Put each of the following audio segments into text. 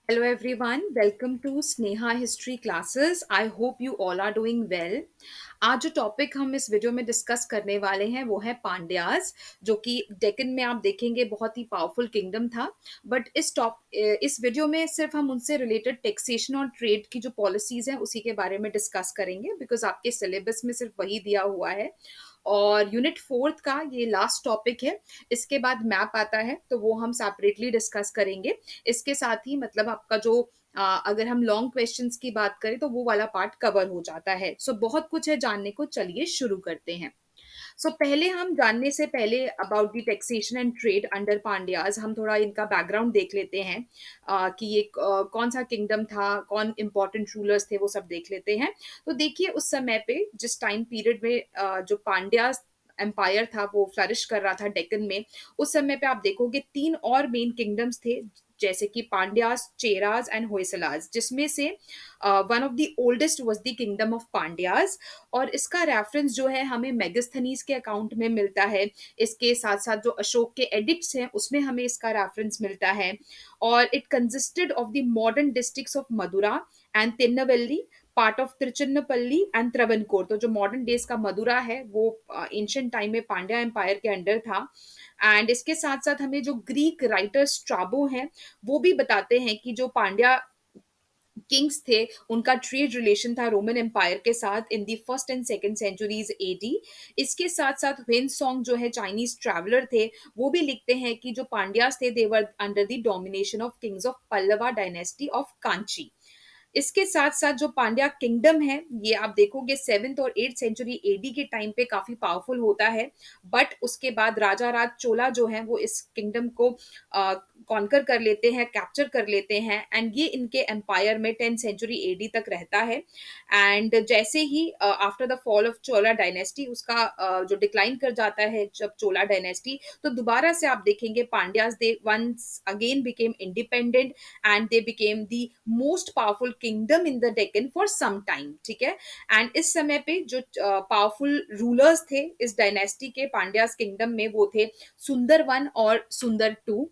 Hello everyone, welcome to Sneha History Classes. I hope you all are doing well. आज जो topic हम इस video में discuss करने वाले हैं वो है पांड्याज, जो कि डेक्कन में आप देखेंगे बहुत ही पावरफुल किंगडम था। बट इस वीडियो में सिर्फ हम उनसे रिलेटेड टैक्सेशन और ट्रेड की जो पॉलिसीज हैं उसी के बारे में डिस्कस करेंगे, बिकॉज आपके सिलेबस में सिर्फ वही दिया हुआ है। और यूनिट फोर्थ का ये लास्ट टॉपिक है। इसके बाद मैप आता है तो वो हम सेपरेटली डिस्कस करेंगे। इसके साथ ही मतलब आपका जो अगर हम लॉन्ग क्वेश्चंस की बात करें तो वो वाला पार्ट कवर हो जाता है। सो बहुत कुछ है जानने को, चलिए शुरू करते हैं। सो पहले हम जानने से पहले about the taxation and trade under Pandyas हम थोड़ा इनका बैकग्राउंड देख लेते हैं। कि ये कौन सा किंगडम था, कौन इंपॉर्टेंट रूलर्स थे, वो सब देख लेते हैं। तो देखिए उस समय पे जिस टाइम पीरियड में जो पांड्याज एम्पायर था वो फ्लरिश कर रहा था डेक्कन में, उस समय पे आप देखोगे तीन और मेन किंगडम्स थे, जैसे कि पांड्याज, चेराज एंड होयसलाज, जिसमें से one of the oldest was the kingdom of Pandyas. और इसका रेफरेंस जो है हमें मेगास्थनीज के अकाउंट में मिलता है। इसके साथ साथ जो अशोक के एडिक्ट्स हैं उसमें हमें इसका रेफरेंस मिलता है। और it consisted of the modern districts of Madura and Tirunelveli, part of Tiruchirappalli and Travancore. तो जो मॉडर्न डेज का मदुरा है वो एंशियंट टाइम में पांड्या एम्पायर के अंडर था। एंड इसके साथ साथ हमें जो ग्रीक राइटर स्ट्राबो हैं वो भी बताते हैं कि जो पांड्या किंग्स थे उनका ट्रेड रिलेशन था रोमन एम्पायर के साथ in the first and second centuries AD. इसके साथ साथ ह्वेन सॉन्ग जो है चाइनीज ट्रैवलर थे, वो भी लिखते हैं कि जो पांड्यास थे they were under the domination of kings of Pallava dynasty of Kanchi. इसके साथ साथ जो पांड्या किंगडम है ये आप देखोगे सेवेंथ और एट सेंचुरी एडी के टाइम पे काफी पावरफुल होता है। बट उसके बाद राजा राज चोला जो है वो इस किंगडम को कॉन्कर कर लेते हैं, कैप्चर कर लेते हैं, एंड ये इनके एम्पायर में टेंथ सेंचुरी एडी तक रहता है। एंड जैसे ही after the fall of Chola dynasty उसका जो डिक्लाइन कर जाता है जब चोला डायनेस्टी, तो दोबारा से आप देखेंगे Pandyas they once again became independent and they became the most powerful kingdom in the Deccan for some time. ठीक है। एंड इस समय पे जो पावरफुल रूलर्स थे इस डायनेस्टी के पांड्यास किंगडम में वो थे सुंदर वन और सुंदर टू।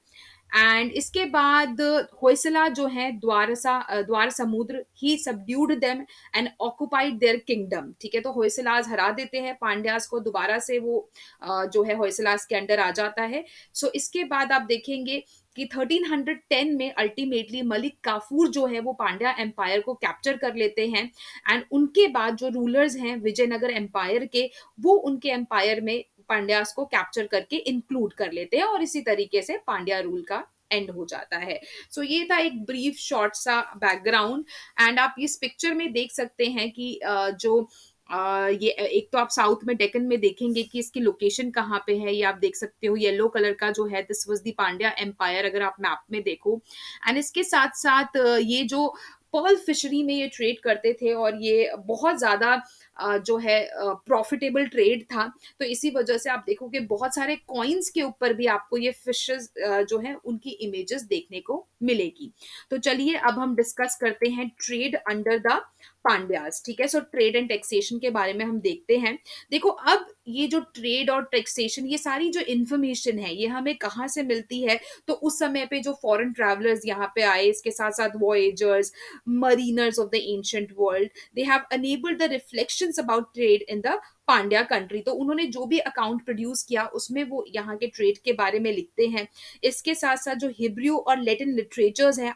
एंड इसके बाद होयसला जो है द्वार समुद्र ही subdued them and occupied their kingdom. ठीक है, तो होयसलाज हरा देते हैं पांड्यास को, दोबारा से वो जो है होयसलाज के अंडर आ जाता है। सो इसके बाद आप देखेंगे कि 1310 में अल्टीमेटली मलिक काफूर जो है वो पांड्या एम्पायर को कैप्चर कर लेते हैं। एंड उनके बाद जो रूलर्स हैं विजयनगर एम्पायर के, वो उनके एम्पायर में पांड्यास को कैप्चर करके इंक्लूड कर लेते हैं, और इसी तरीके से पांड्या रूल का एंड हो जाता है। सो ये था एक ब्रीफ शॉर्ट सा बैकग्राउंड। एंड आप इस पिक्चर में देख सकते हैं कि ये एक तो आप साउथ में डेक्कन में देखेंगे कि इसकी लोकेशन कहाँ पे है, ये आप देख सकते हो येलो कलर का जो है this was the Pandya empire, अगर आप मैप में देखो। एंड इसके साथ साथ ये जो पर्ल फिशरी में ये ट्रेड करते थे और ये बहुत ज्यादा जो है प्रॉफिटेबल ट्रेड था। तो इसी वजह से आप देखोगे बहुत सारे कॉइन्स के ऊपर भी आपको ये फिशेस जो है उनकी इमेजेस देखने को मिलेगी। तो चलिए अब हम डिस्कस करते हैं ट्रेड अंडर द पांड्यास। ठीक है, सो ट्रेड एंड टैक्सेशन के बारे में हम देखते हैं। देखो अब ये जो ट्रेड और टैक्सेशन, ये सारी जो इंफॉर्मेशन है ये हमें कहाँ से मिलती है? तो उस समय पे जो फॉरेन ट्रैवलर्स यहाँ पे आए, इसके साथ साथ voyagers, mariners of the ancient world, they have enabled the reflections about trade in the Pandya country. तो उन्होंने जो भी अकाउंट प्रोड्यूस किया उसमें वो यहाँ के ट्रेड के बारे में लिखते हैं। इसके साथ साथ जो हिब्रू और लैटिन लिटरेचर्स हैं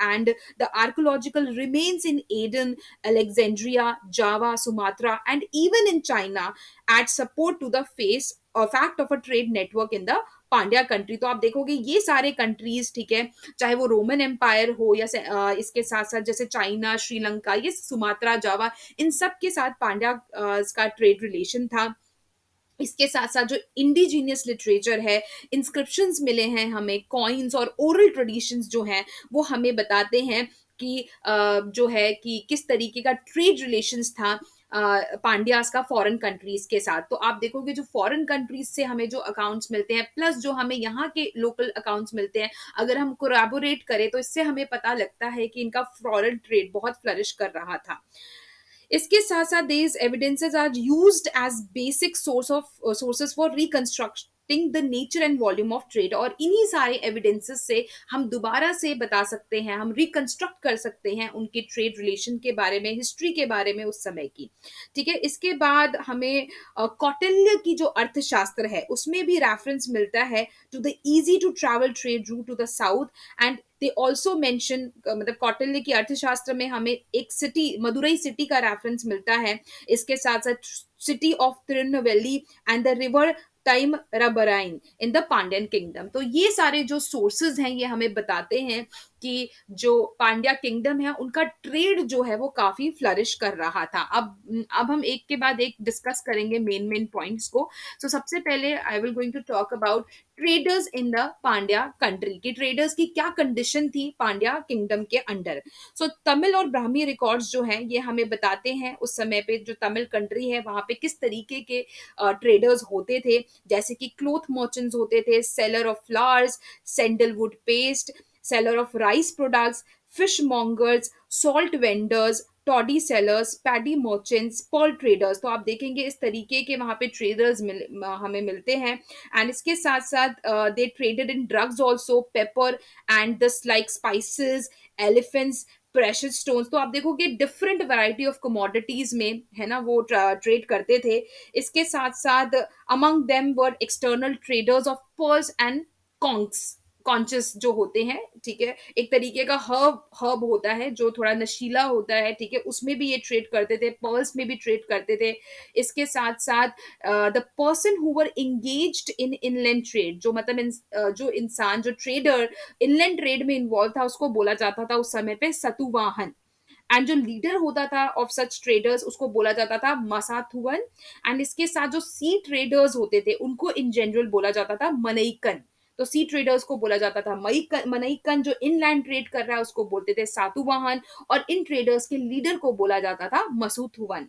and the archaeological remains in Aden, Alexandria, Java, Sumatra and even in China at support to the face fact of a trade network in the Pandya country. तो आप देखोगे ये सारे कंट्रीज, ठीक है, चाहे वो रोमन एम्पायर हो या इसके साथ साथ जैसे चाइना, श्रीलंका, ये सुमात्रा, जावा, इन सब के साथ पांड्या का ट्रेड रिलेशन था। इसके साथ साथ जो इंडिजीनियस लिटरेचर है, इंस्क्रिप्शंस मिले हैं हमें, कॉइन्स और ओरल ट्रेडिशंस जो हैं वो हमें बताते हैं कि जो है कि किस तरीके का ट्रेड रिलेशंस था पांड्यास का फॉरेन कंट्रीज के साथ। तो आप देखोगे जो फॉरेन कंट्रीज से हमें जो अकाउंट्स मिलते हैं प्लस जो हमें यहाँ के लोकल अकाउंट्स मिलते हैं, अगर हम कोलैबोरेट करें तो इससे हमें पता लगता है कि इनका फॉरेन ट्रेड बहुत फ्लरिश कर रहा था। इसके साथ साथ these evidences are used as basic sources for reconstruction reflecting the nature and volume of trade. और इन्हीं सारे एविडेंसेस से हम दोबारा से बता सकते हैं, हम रिकंस्ट्रक्ट कर सकते हैं उनके ट्रेड रिलेशन के बारे में, हिस्ट्री के बारे में उस समय की। ठीक है, इसके बाद हमें कौटिल्य की जो अर्थशास्त्र है उसमें भी रेफरेंस मिलता है to the easy to travel trade route to the south. And they also mention, मतलब कौटिल्य की अर्थशास्त्र में हमें एक सिटी, मदुरई सिटी का रेफरेंस मिलता है। इसके साथ साथ city of Tirunelveli and the river Tamraparni in the Pandyan kingdom. तो ये सारे जो सोर्सेज हैं ये हमें बताते हैं कि जो पांड्या किंगडम है उनका ट्रेड जो है वो काफी फ्लरिश कर रहा था। अब हम एक के बाद एक डिस्कस करेंगे मेन मेन पॉइंट्स को। सो सबसे पहले I will going to talk about traders in the Pandya country, की ट्रेडर्स की क्या कंडीशन थी पांड्या किंगडम के अंडर। सो तमिल और ब्राह्मी रिकॉर्ड्स जो हैं ये हमें बताते हैं उस समय पे जो तमिल कंट्री है वहां पे किस तरीके के ट्रेडर्स होते थे। जैसे कि क्लोथ मर्चेंट्स होते थे, seller of flowers, sandalwood paste, seller of rice products, fishmongers, salt vendors, toddy sellers, paddy merchants, pearl traders. तो आप देखेंगे इस तरीके के वहां पे ट्रेडर्स हमें मिलते हैं। एंड इसके साथ साथ they traded in drugs also, pepper and thus like spices, elephants, precious stones. तो आप देखोगे डिफरेंट वैरायटी ऑफ कमोडिटीज में है ना वो ट्रेड करते थे। इसके साथ साथ among them were external traders of pearls and conchs, conches जो होते हैं। ठीक है, एक तरीके का हर्ब हर्ब होता है जो थोड़ा नशीला होता है। ठीक है, उसमें भी ये ट्रेड करते थे, पर्ल्स में भी ट्रेड करते थे। इसके साथ साथ the person who were engaged in inland trade, जो मतलब जो इंसान, जो ट्रेडर इनलैंड ट्रेड में इन्वॉल्व था उसको बोला जाता था उस समय पे सतुवाहन। एंड जो लीडर होता था ऑफ सच ट्रेडर्स उसको बोला जाता था मसाथुवन। एंड इसके साथ जो सी ट्रेडर्स होते थे उनको इन जनरल बोला जाता था मनईकन। तो सी ट्रेडर्स को बोला जाता था मनईकन, जो इनलैंड ट्रेड कर रहा है उसको बोलते थे सातुवाहन, और इन ट्रेडर्स के लीडर को बोला जाता था मसूथुवन।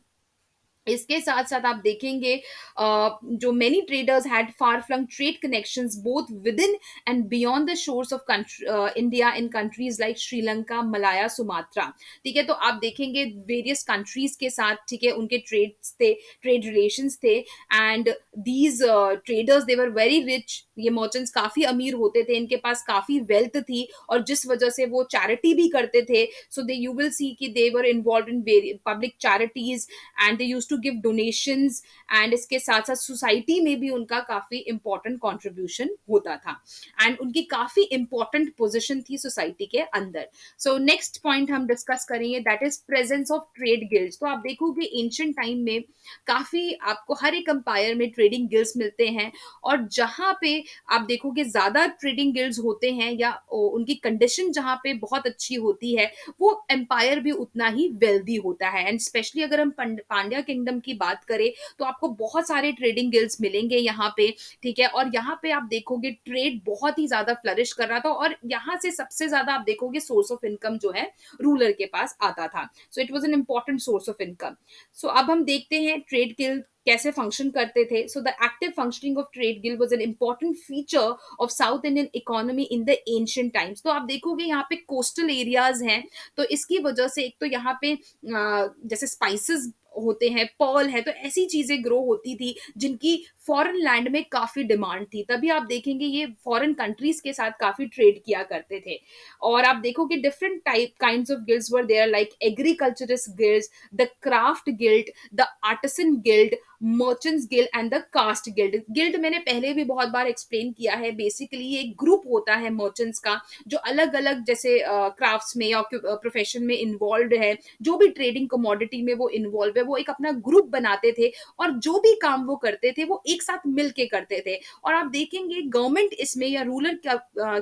इसके साथ साथ आप देखेंगे जो many traders had far flung trade connections both within and beyond the shores of India in countries like Sri Lanka, Malaya, Sumatra. ठीक है, तो आप देखेंगे वेरियस कंट्रीज के साथ, ठीक है, उनके ट्रेड्स थे, ट्रेड रिलेशंस थे। And these traders they were very rich, ये मर्चेंट्स काफी अमीर होते थे, इनके पास काफी वेल्थ थी, और जिस वजह से वो चैरिटी भी करते थे। सो दे यू विल सी कि they were involved in public charities and they use to give donations. And इसके साथ साथ सोसाइटी में भी उनका काफी इंपॉर्टेंट कंट्रीब्यूशन होता था, एंड उनकी काफी इंपॉर्टेंट पोजीशन थी सोसाइटी के अंदर। सो नेक्स्ट पॉइंट हम डिस्कस करेंगे, that is presence of trade guilds. तो आप देखोगे एंशिएंट टाइम में काफी आपको हर एक अंपायर में ट्रेडिंग गिल्ड्स मिलते हैं, और जहां पे आप देखोगे ज्यादा ट्रेडिंग गिल्ड्स होते हैं या उनकी कंडीशन जहां पे बहुत अच्छी होती है, वो एम्पायर भी उतना ही वेल्दी होता है। एंड स्पेशली अगर हम पांड्या किंगडम की बात करें तो आपको बहुत सारे ट्रेडिंग गिल्ड्स मिलेंगे यहाँ पे। ठीक है, और यहाँ पे आप देखोगे ट्रेड बहुत ही ज्यादा फ्लरिश कर रहा था, और यहाँ से सबसे ज्यादा आप देखोगे सोर्स ऑफ इनकम जो है रूलर के पास आता था। So it was an important source of income. So अब हम देखते हैं ट्रेड गिल्ड कैसे फंक्शन करते थे। So the active functioning of trade guild was an important feature of south Indian economy in the ancient times. तो आप देखोगे यहाँ पे कोस्टल एरियाज हैं, तो इसकी वजह से एक तो यहाँ पे जैसे स्पाइसेस होते हैं, पर्ल है, तो ऐसी चीजें ग्रो होती थी जिनकी फॉरेन लैंड में काफी डिमांड थी। तभी आप देखेंगे ये फॉरेन कंट्रीज के साथ काफी ट्रेड किया करते थे। और आप देखोगे different type kinds of guilds were there, like agriculturist guilds, the craft guild, the artisan guild, merchants guild and the caste guild. Guild मैंने पहले भी बहुत बार एक्सप्लेन किया है, बेसिकली एक ग्रुप होता है मर्चेंट्स का जो अलग अलग जैसे क्राफ्ट्स में या प्रोफेशन में इन्वॉल्व है, जो भी ट्रेडिंग कमोडिटी में वो इन्वॉल्व है, वो एक अपना ग्रुप बनाते थे, और जो भी काम वो करते थे वो एक साथ मिल के करते थे। और आप देखेंगे गवर्नमेंट इसमें या रूलर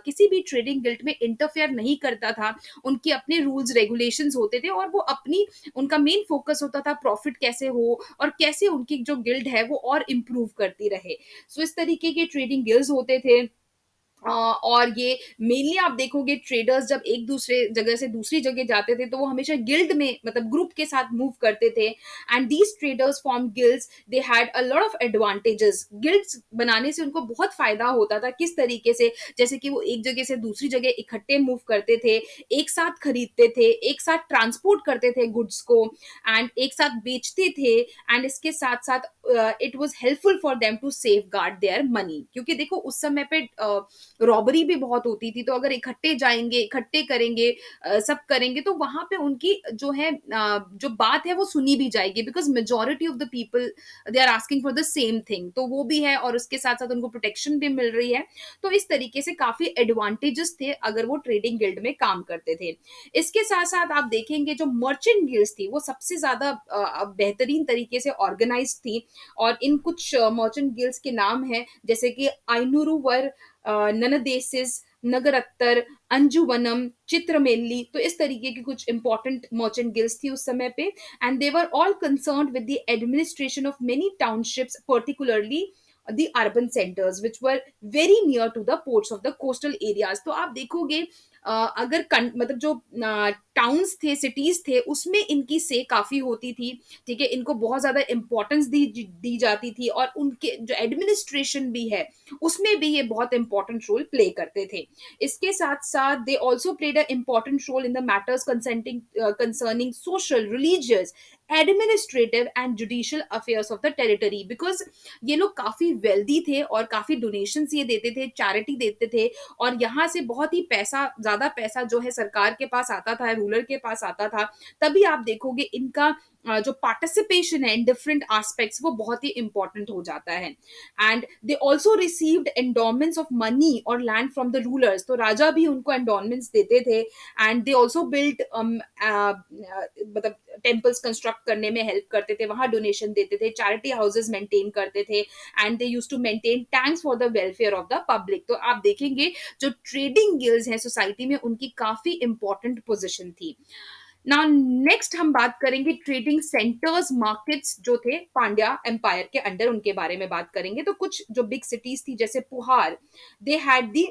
किसी भी ट्रेडिंग गिल्ड में इंटरफेयर नहीं करता था। उनके अपने रूल्स रेगुलेशंस होते थे, और वो अपनी, उनका मेन फोकस होता था प्रॉफिट कैसे हो और कैसे उनकी जो गिल्ड है वो और इम्प्रूव करती रहे। सो इस तरीके के ट्रेडिंग गिल्ड्स होते थे। और ये मेनली आप देखोगे ट्रेडर्स जब एक दूसरे जगह से दूसरी जगह जाते थे तो वो हमेशा गिल्ड में मतलब ग्रुप के साथ मूव करते थे, and these traders form guilds, they had a lot of advantages. Guilds बनाने से उनको बहुत फायदा होता था, किस तरीके से, जैसे कि वो एक जगह से दूसरी जगह इकट्ठे मूव करते थे, एक साथ खरीदते थे, एक साथ ट्रांसपोर्ट करते थे गुड्स को, एंड एक साथ बेचते थे, एंड इसके साथ साथ it was helpful for them to safeguard their money, क्योंकि देखो उस समय पे रॉबरी भी बहुत होती थी, तो अगर इकट्ठे जाएंगे, इकट्ठे करेंगे, सब करेंगे, तो वहां पे उनकी जो है जो बात है वो सुनी भी जाएगी, because majority of the people they are asking for the same thing, तो वो भी है, और उसके साथ साथ उनको प्रोटेक्शन भी मिल रही है। तो इस तरीके से काफी एडवांटेजेस थे अगर वो ट्रेडिंग गिल्ड में काम करते थे। इसके साथ साथ आप देखेंगे जो मर्चेंट गिल्ड्स थी वो सबसे ज्यादा बेहतरीन तरीके से ऑर्गेनाइज थी, और इन कुछ मर्चेंट गिल्ड्स के नाम हैं, जैसे कि आइनुरुवर, ननदेसिस, नगरत्तर, अंजुवनम, चित्रमेली, तो इस तरीके की कुछ इंपॉर्टेंट मर्चेंट गिल्ड्स थी उस समय पे, and they were all concerned with the administration of many townships, particularly the urban centers which were very near to the ports of the coastal areas। तो आप देखोगे अगर मतलब जो टाउन्स थे, सिटीज थे, उसमें इनकी से काफी होती थी, ठीक है, इनको बहुत ज्यादा इंपॉर्टेंस दी जाती थी, और उनके जो एडमिनिस्ट्रेशन भी है उसमें भी ये बहुत इंपॉर्टेंट रोल प्ले करते थे। इसके साथ साथ they also played a important role in the matters concerning social, religious, administrative and judicial affairs of the territory, because ये लोग काफी वेल्दी थे और काफी डोनेशंस ये देते थे, चैरिटी देते थे, और यहाँ से बहुत ही पैसा, ज्यादा पैसा जो है सरकार के पास आता था, रूलर के पास आता था। तभी आप देखोगे इनका जो पार्टिसिपेशन है इन डिफरेंट एस्पेक्ट्स वो बहुत ही इंपॉर्टेंट हो जाता है। And they also received endowments of money और लैंड फ्रॉम द रूलर्स, तो राजा भी उनको एंडोमेंट्स देते थे, एंड दे ऑल्सो बिल्ड मतलब टेम्पल्स कंस्ट्रक्ट करने में हेल्प करते थे, वहां डोनेशन देते थे, चैरिटी हाउसेज मेंटेन करते थे, and they use to maintain tanks for the welfare of the public. तो आप देखेंगे जो ट्रेडिंग गिल्ड्स हैं सोसाइटी में उनकी काफी इंपॉर्टेंट पोजीशन थी। ना नेक्स्ट हम बात करेंगे ट्रेडिंग सेंटर्स, मार्केट्स जो थे पांड्या एम्पायर के अंडर, उनके बारे में बात करेंगे। तो कुछ जो बिग सिटीज थी जैसे Puhar, they had the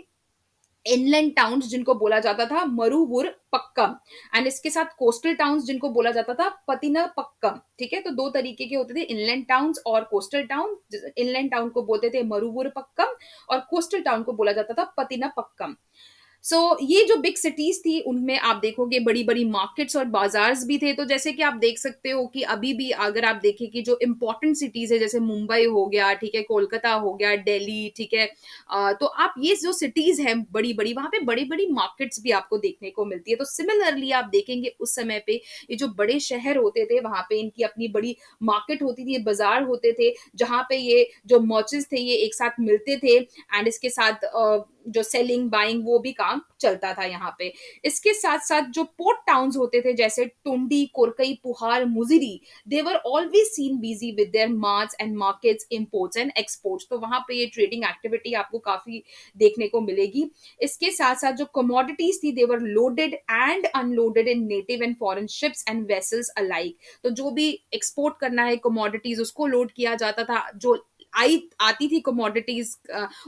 inland towns जिनको बोला जाता था मरुवुर पक्कम, एंड इसके साथ कोस्टल टाउन्स जिनको बोला जाता था पतिना पक्कम, ठीक है, तो दो तरीके के होते थे, इनलैंड टाउन्स और कोस्टल टाउन। इनलैंड टाउन को बोलते थे मरुवुर पक्कम, और कोस्टल टाउन को बोला जाता था पतिना पक्कम। सो ये जो बिग सिटीज थी उनमें आप देखोगे बड़ी बड़ी मार्केट्स और बाजार्स भी थे। तो जैसे कि आप देख सकते हो कि अभी भी अगर आप देखें कि जो इंपॉर्टेंट सिटीज है जैसे मुंबई हो गया, ठीक है, कोलकाता हो गया, दिल्ली, ठीक है, तो आप ये जो सिटीज हैं बड़ी बड़ी, वहां पे बड़ी बड़ी मार्केट्स भी आपको देखने को मिलती है। तो सिमिलरली आप देखेंगे उस समय पे ये जो बड़े शहर होते थे वहां पे इनकी अपनी बड़ी मार्केट होती थी, बाजार होते थे, जहां पे ये जो मर्चेंट्स थे ये एक साथ मिलते थे, एंड इसके साथ जो सेलिंग बाइंग वो भी काम चलता था यहाँ पे। इसके साथ साथ जो पोर्ट टाउन्स होते थे जैसे Tondi, Korkai, Puhar, Muziris, they were always seen busy with their marts and markets, imports and exports. तो वहां पे ये ट्रेडिंग एक्टिविटी आपको काफी देखने को मिलेगी। इसके साथ साथ जो कमोडिटीज थी they were loaded and unloaded in native and foreign ships and vessels alike. तो जो भी एक्सपोर्ट करना है कमोडिटीज उसको लोड किया जाता था, जो आई आती थी कमोडिटीज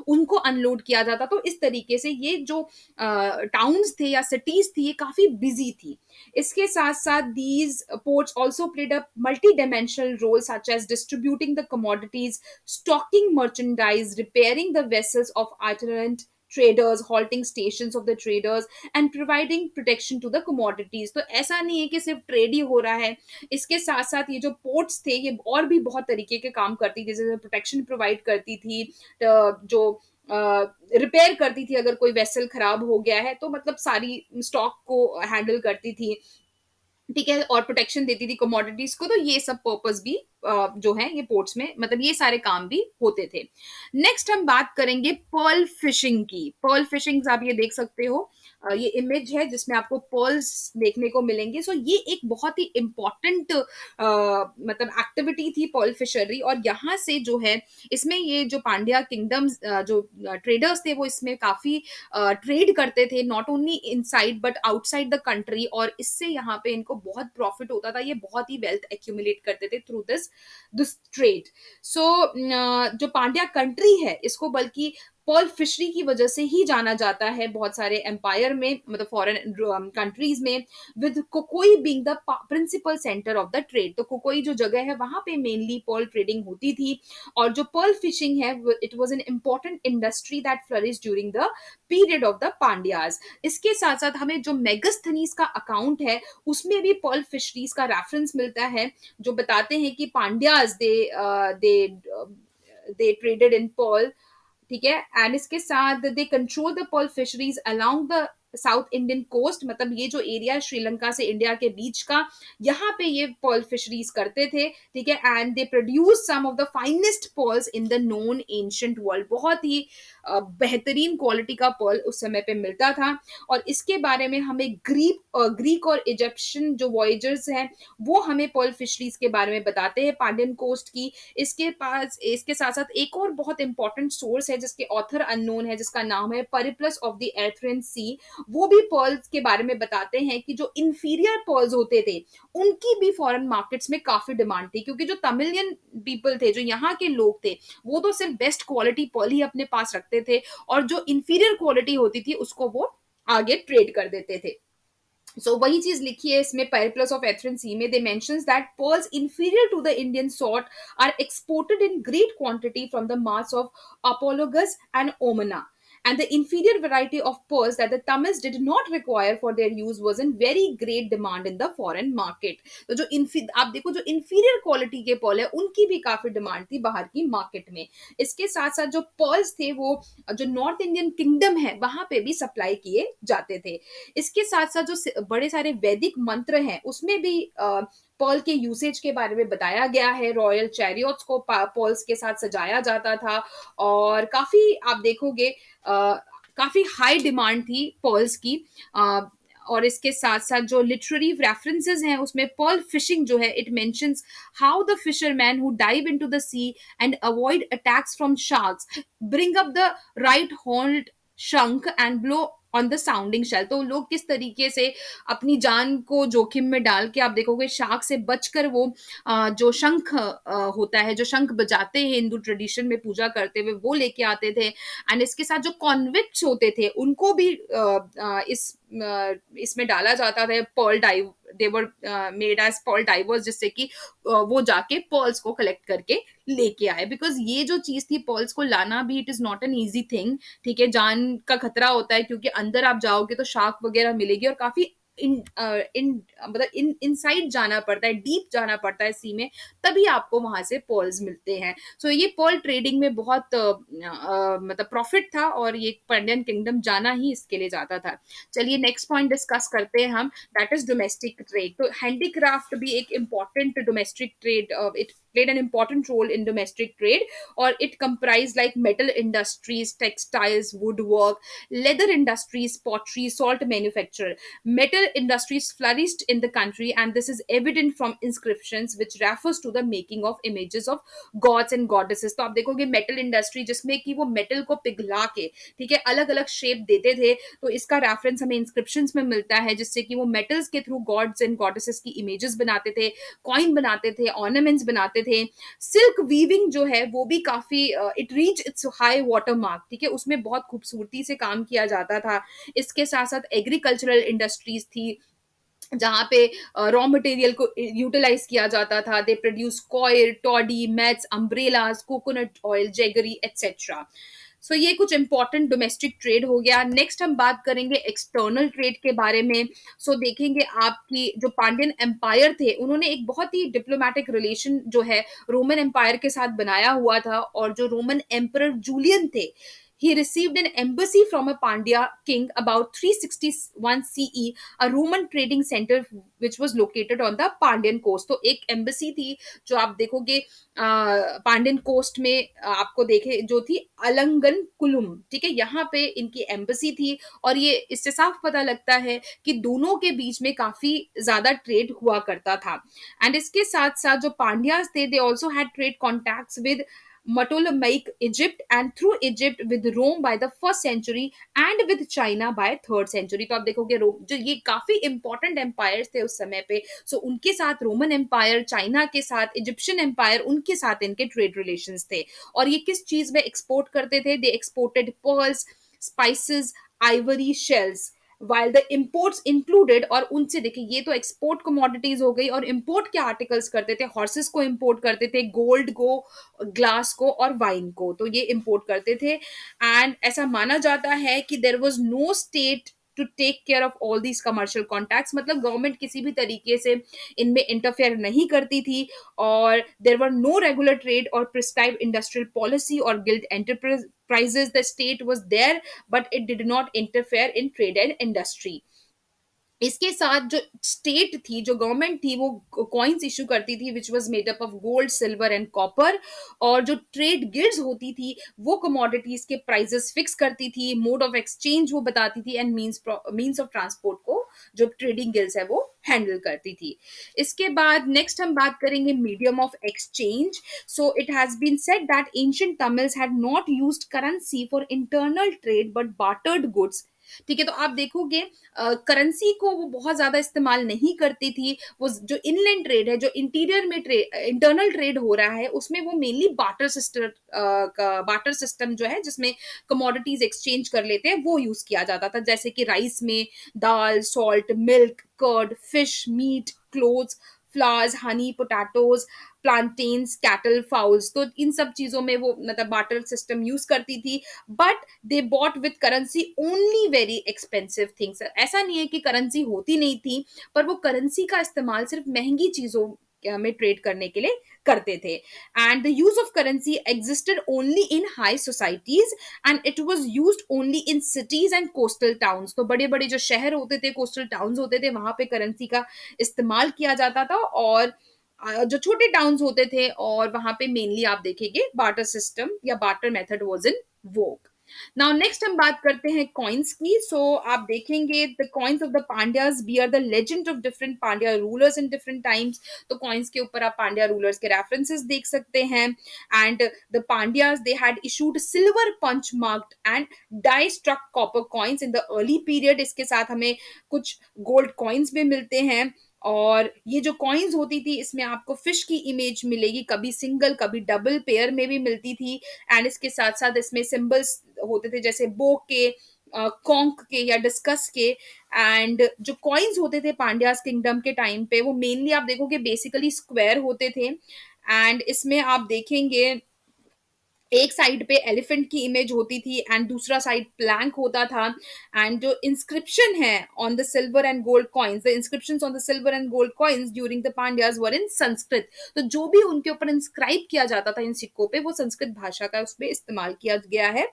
उनको अनलोड किया जाता। तो इस तरीके से ये जो टाउन्स थे या सिटीज थी ये काफी बिजी थी। इसके साथ साथ these ports also played a multi dimensional role such as distributing the commodities, stocking merchandise, repairing the vessels of itinerant traders, halting stations of the traders and providing protection to the commodities। तो ऐसा नहीं है कि सिर्फ trade ही हो रहा है, इसके साथ साथ ये जो पोर्ट्स थे ये और भी बहुत तरीके के काम करती थी, जैसे प्रोटेक्शन प्रोवाइड करती थी, जो रिपेयर करती थी अगर कोई वेसल खराब हो गया है, तो मतलब सारी स्टॉक को हैंडल करती थी, ठीक है, और प्रोटेक्शन देती थी कमोडिटीज को। तो ये सब पर्पस भी जो है ये पोर्ट्स में मतलब ये सारे काम भी होते थे। नेक्स्ट हम बात करेंगे पर्ल फिशिंग की। पर्ल फिशिंग आप ये देख सकते हो, ये इमेज है जिसमें आपको पर्ल्स देखने को मिलेंगे। सो ये एक बहुत ही इंपॉर्टेंट मतलब एक्टिविटी थी पर्ल फिशरी, और यहाँ से जो है इसमें ये जो पांड्या किंगडम्स जो ट्रेडर्स थे वो इसमें काफी ट्रेड करते थे, not only inside but outside the country, और इससे यहाँ पे इनको बहुत प्रॉफिट होता था, ये बहुत ही वेल्थ एक्यूमुलेट करते थे थ्रू दिस दिस ट्रेड। सो जो पांड्या कंट्री है इसको बल्कि पर्ल फिशरी की वजह से ही जाना जाता है बहुत सारे एम्पायर में, मतलब फॉरेन कंट्रीज में, विद कोकोई being the principal centre of the trade. तो कोकोई जो जगह है वहां पे मेनली पर्ल ट्रेडिंग होती थी। और जो पर्ल फिशिंग है, it was an important industry that flourish during the period of the Pandyas. इसके साथ साथ हमें जो मेगस्थनीज का अकाउंट है उसमें भी पर्ल फिशरीज का रेफरेंस मिलता है, जो बताते हैं कि Pandyas they traded in pearl. ठीक है, एंड इसके साथ they control the pearl fisheries along the south Indian coast, मतलब ये जो एरिया श्रीलंका से इंडिया के बीच का, यहाँ पे ये पर्ल फिशरीज करते थे। ठीक है, and they produce some of the finest pearls in the known ancient world. बहुत ही बेहतरीन क्वालिटी का पर्ल उस समय पे मिलता था। और इसके बारे में हमें ग्रीक और इजिप्शियन जो वॉयजर्स हैं वो हमें पर्ल फिशरीज के बारे में बताते हैं, पांडियन कोस्ट की। इसके साथ साथ एक और बहुत इंपॉर्टेंट सोर्स है जिसके ऑथर अननोन है, जिसका नाम है परिप्लस ऑफ द एर्थ्रियन सी। वो भी पर्ल्स के बारे में बताते हैं कि जो इंफीरियर पर्ल्स होते थे उनकी भी फॉरेन मार्केट्स में काफी डिमांड थी, क्योंकि जो तमिलियन पीपल थे, जो यहाँ के लोग थे, वो तो सिर्फ बेस्ट क्वालिटी पर्ल ही अपने पास रखते थे, और जो इंफीरियर क्वालिटी होती थी उसको वो आगे ट्रेड कर देते थे। वही चीज लिखी है इसमें पेरिप्लस ऑफ एथरिन सी में। They mentions that pearls inferior to the Indian sort are exported in great quantity from the mass of Apologus and Omana, and the inferior variety of pearls that the Tamils did not require for their use was in very great demand in the foreign market। तो जो आप देखो जो inferior quality के Perl है उनकी भी काफी डिमांड थी बाहर की मार्केट में। इसके साथ साथ जो पर्ल्स थे वो जो नॉर्थ इंडियन किंगडम है वहां पे भी सप्लाई किए जाते थे। इसके साथ साथ जो बड़े सारे वैदिक मंत्र हैं उसमें भी पर्ल के यूसेज के बारे में बताया गया है। रॉयल चैरियट्स को पर्ल्स के साथ सजाया जाता था, और काफी आप देखोगे काफी हाई डिमांड थी पर्ल्स की। और इसके साथ साथ जो लिटरेरी रेफरेंसेस हैं उसमें पर्ल फिशिंग जो है, it mentions how the fisherman who dive into the sea and avoid attacks from sharks bring up the right horned shankh and blow on the sounding shell. तो लोग किस तरीके से अपनी जान को जोखिम में डाल के, आप देखोगे शार्क से बचकर वो जो शंख होता है, जो शंख बजाते हैं हिंदू ट्रेडिशन में पूजा करते हुए, वो लेके आते थे। एंड इसके साथ जो कॉन्विक्ट्स होते थे उनको भी इसमें डाला जाता था पर्ल डाइव, देवर मेड एज पर्ल डाइवर्स, जिससे कि वो जाके पर्ल्स को कलेक्ट करके लेके आए। बिकॉज ये जो चीज थी पर्ल्स को लाना भी, it is not an easy thing. ठीक है, जान का खतरा होता है क्योंकि अंदर आप जाओगे तो शार्क वगैरह मिलेगी, और काफी मतलब इनसाइड जाना पड़ता है, डीप जाना पड़ता है सी में, तभी आपको वहां से पर्ल्स मिलते हैं। ये पर्ल ट्रेडिंग में बहुत मतलब प्रॉफिट था, और ये पांड्यन किंगडम जाना ही इसके लिए जाता था। चलिए नेक्स्ट पॉइंट डिस्कस करते हैं हम, दैट इज डोमेस्टिक ट्रेड। तो हैंडीक्राफ्ट भी एक important domestic trade, it played an important role in domestic trade, or it comprised like metal industries, textiles, woodwork, leather industries, pottery, salt manufacture. Metal industries flourished in the country, and this is evident from inscriptions which refers to the making of images of gods and goddesses। तो आप देखोगे metal industry जिसमें कि वो metal को पिघला के, ठीक है, अलग अलग शेप देते थे, तो इसका रेफरेंस हमें इंस्क्रिप्शंस में मिलता है, जिससे कि वो मेटल्स के थ्रू गॉड्स एंड गॉडेसेस की इमेजेस बनाते थे, कॉइन बनाते थे, ऑर्नामेंट्स बनाते थे। सिल्क वीविंग जो है वो भी काफी it reach its high water mark. ठीक है, उसमें बहुत खूबसूरती से काम किया जाता था। इसके साथ साथ एग्रीकल्चरल इंडस्ट्रीज थी जहाँ पे रॉ मटेरियल को यूटिलाइज किया जाता था। They produce coir, toddy, mats, umbrellas, coconut oil, jaggery etcetera. ये कुछ इंपॉर्टेंट डोमेस्टिक ट्रेड हो गया। नेक्स्ट हम बात करेंगे एक्सटर्नल ट्रेड के बारे में। देखेंगे आपकी जो पांड्यन एम्पायर थे उन्होंने एक बहुत ही डिप्लोमेटिक रिलेशन जो है रोमन एम्पायर के साथ बनाया हुआ था, और जो रोमन एम्परर जूलियन थे, he received an embassy from a Pandya king about 361 CE, a Roman trading center which was located on the Pandyan coast। तो एक एम्बेसी थी जो आप देखोगे पांड्यन कोस्ट में आपको देखे जो थी अलंगन कुलुम। ठीक है, यहाँ पे इनकी एम्बेसी थी, और ये इससे साफ पता लगता है कि दोनों के बीच में काफी ज्यादा ट्रेड हुआ करता था। एंड इसके साथ साथ जो पांड्यास थे, they also had trade contacts with Ptolemaic Egypt and through Egypt with Rome by the first century and with China by third century. तो आप देखोगे जो ये काफी इंपॉर्टेंट एम्पायर्स थे उस समय पे, सो उनके साथ रोमन एम्पायर, चाइना के साथ इजिप्शियन एम्पायर, उनके साथ इनके ट्रेड रिलेशंस थे। और ये किस चीज में एक्सपोर्ट करते थे? They exported pearls, spices, ivory, shells, while the imports included. और उनसे देखिए, ये तो एक्सपोर्ट कमोडिटीज हो गई, और इम्पोर्ट के आर्टिकल्स करते थे, हॉर्सेस को इम्पोर्ट करते थे, गोल्ड को, ग्लास को और वाइन को, तो ये इम्पोर्ट करते थे। एंड ऐसा माना जाता है कि there was no state to take care of all these commercial contacts, मतलब गवर्नमेंट किसी भी तरीके से इनमें इंटरफेयर नहीं करती थी। और देर वर नो रेगुलर ट्रेड और प्रिस्क्राइब इंडस्ट्रियल पॉलिसी और guild enterprises. The state was there, but it did not interfere in trade and industry. इसके साथ जो स्टेट थी, जो गवर्नमेंट थी, वो कॉइन्स इशू करती थी which was made up of gold, silver and copper. और जो ट्रेड गिल्ड्स होती थी वो कमोडिटीज के प्राइसेस फिक्स करती थी, मोड ऑफ एक्सचेंज वो बताती थी, एंड मींस ऑफ ट्रांसपोर्ट को जो ट्रेडिंग गिल्ड्स है वो हैंडल करती थी। इसके बाद नेक्स्ट हम बात करेंगे medium of exchange. So it has been said that ancient Tamils had not used currency for internal trade but bartered goods. ठीक है, तो आप देखोगे करेंसी को वो बहुत ज्यादा इस्तेमाल नहीं करती थी। वो जो इनलैंड ट्रेड है, जो इंटीरियर में ट्रेड, इंटरनल ट्रेड हो रहा है, उसमें वो मेनली बार्टर सिस्टम जो है, जिसमें कमोडिटीज एक्सचेंज कर लेते हैं, वो यूज किया जाता था। जैसे कि राइस में dal, salt, milk, curd, fish, meat, clothes, flowers, honey, potatoes, plantains, cattle, fowls, तो इन सब चीजों में वो मतलब बार्टर सिस्टम यूज करती थी। But they bought with currency only very expensive things. ऐसा नहीं है कि करेंसी होती नहीं थी, पर वो करेंसी का इस्तेमाल सिर्फ महंगी चीजों में ट्रेड करने के लिए करते थे। And the use of currency existed only in high societies and it was used only in cities and coastal towns. तो बड़े बड़े जो शहर होते थे, कोस्टल टाउन्स होते थे, वहां पे करेंसी का इस्तेमाल किया जाता था। और जो छोटे टाउन्स होते थे, और वहां पे मेनली आप देखेंगे बार्टर सिस्टम या barter method was in Vogue. Now next हम बात करते हैं कॉइन्स की। सो आप देखेंगे the coins of the Pandyas bear the legend of different Pandya rulers in different times. तो कॉइन्स के ऊपर आप पांड्या रूलर्स के रेफरेंसेस देख सकते हैं। And the Pandyas they had issued silver punch marked and die struck copper coins in the early period. इसके साथ हमें कुछ गोल्ड कॉइन्स भी मिलते हैं। और ये जो कॉइन्स होती थी, इसमें आपको फिश की इमेज मिलेगी, कभी सिंगल कभी डबल पेयर में भी मिलती थी। एंड इसके साथ साथ इसमें सिंबल्स होते थे, जैसे बो के, कॉन्क के या डिस्कस के। एंड जो कॉइन्स होते थे पांड्यास किंगडम के टाइम पे, वो मेनली आप देखोगे बेसिकली स्क्वायर होते थे। एंड इसमें आप देखेंगे एक साइड पे एलिफेंट की इमेज होती थी एंड दूसरा साइड प्लैंक होता था। एंड जो इंस्क्रिप्शन है on the silver and gold coins, the inscriptions on the silver and gold coins during the Pandyas were in Sanskrit. तो जो भी उनके ऊपर इंस्क्राइब किया जाता था इन सिक्कों पे, वो संस्कृत भाषा का उसमें इस्तेमाल किया गया है।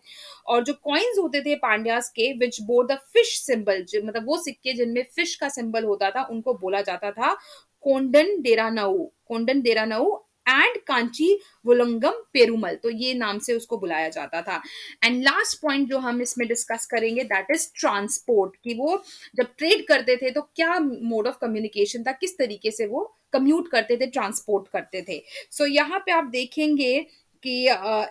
और जो कॉइन्स होते थे पांड्याज के विच बोर द फिश सिंबल, मतलब वो सिक्के जिनमें फिश का सिंबल होता था, उनको बोला जाता था कोंडन डेरानऊ एंड कांची वुलंगम पेरुमल। तो ये नाम से उसको बुलाया जाता था। एंड लास्ट पॉइंट जो हम इसमें डिस्कस करेंगे दैट इज ट्रांसपोर्ट, कि वो जब ट्रेड करते थे तो क्या मोड ऑफ कम्युनिकेशन था, किस तरीके से वो कम्यूट करते थे, ट्रांसपोर्ट करते थे। सो यहाँ पे आप देखेंगे कि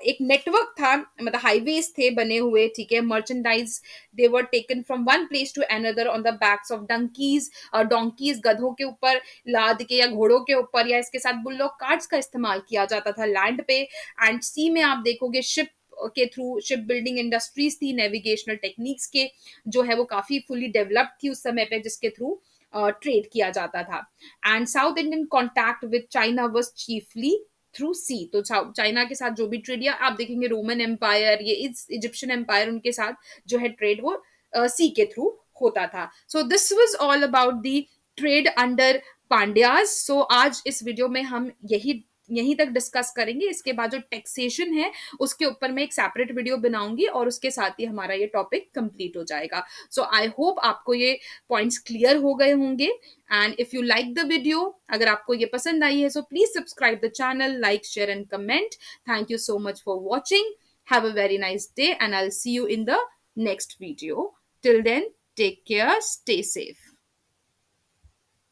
एक नेटवर्क था, मतलब हाईवेज थे बने हुए, ठीक है। Merchandise they were taken from one place to another on the backs of donkeys, donkeys गधों के ऊपर लाद के, या घोड़ों के ऊपर, या इसके साथ बुल्लॉक कार्ट्स का इस्तेमाल किया जाता था लैंड पे। एंड सी में आप देखोगे शिप के थ्रू, शिप बिल्डिंग इंडस्ट्रीज थी, नेविगेशनल टेक्निक्स के जो है वो काफी फुली डेवलप्ड थी उस समय पे, जिसके थ्रू ट्रेड किया जाता था। And south Indian contact with China was chiefly through sea. तो चाइना के साथ जो भी ट्रेड, या आप देखेंगे रोमन एम्पायर, ये इजिप्शियन एम्पायर, उनके साथ जो है ट्रेड वो सी के थ्रू होता था। So this was all about the trade under Pandyas. सो आज इस वीडियो में हम यहीं तक डिस्कस करेंगे। इसके बाद जो टैक्सेशन है उसके ऊपर मैं एक सेपरेट वीडियो बनाऊंगी, और उसके साथ ही हमारा ये टॉपिक कंप्लीट हो जाएगा। सो आई होप आपको ये पॉइंट्स क्लियर हो गए होंगे। And if you like the video, अगर आपको ये पसंद आई है, so please subscribe the channel, like, share and comment. Thank you so much for watching. Have a very nice day and I'll see you in the next video. Till then, take care, stay safe.